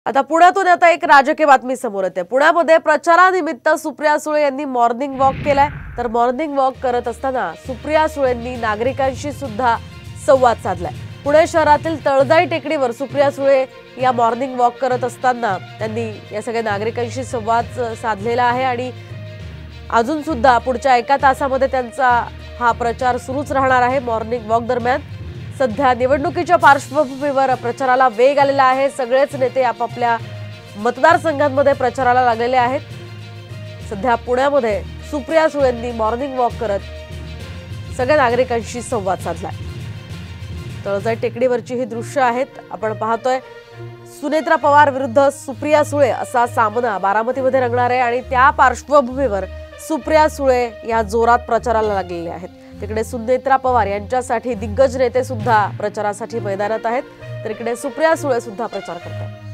आता पुण्यातून एक राजकीय बातमी समोर येते। पुण्यामध्ये प्रचारानिमित्त सुप्रिया सुळे यांनी मॉर्निंग वॉक केलाय। तर मॉर्निंग वॉक करत असताना सुप्रिया सुळेंनी नागरिकांशी सुद्धा संवाद साधलाय। पुणे शहरातील तळजाई टेकडीवर सुप्रिया सुळे या मॉर्निंग वॉक करत असताना त्यांनी या सगळ्या नागरिकांशी संवाद साधलेला आहे आणि अजून सुद्धा पुढच्या एका तासामध्ये त्यांचा हा प्रचार सुरूच राहणार आहे। मॉर्निंग वॉक दरम्यान सध्या निवडणुकीच्या पार्श्वभूमीवर प्रचाराला वेग आलेला आहे। सगळेच नेते आपापल्या मतदारसंघांमध्ये प्रचाराला लागलेले आहेत। सध्या पुण्यामध्ये सुप्रिया सुळेंनी मॉर्निंग वॉक करत सगळ्या नागरिकांशी संवाद साधलाय। तळजाई टेकडीवरची ही दृश्य आहेत आपण पाहतोय। सुनेत्रा पवार विरुद्ध सुप्रिया सुळे असा सामना बारामतीमध्ये रंगणार आहे आणि त्या पार्श्वभूमीवर सुप्रिया सुळे या जोरात प्रचाराला लागलेले आहेत। तिकडे सुनेत्रा पवार यांच्यासाठी दिग्गज नेते सुद्धा प्रचारासाठी मैदानात आहेत, तर इकडे सुप्रिया सुळे सुद्धा प्रचार करतात।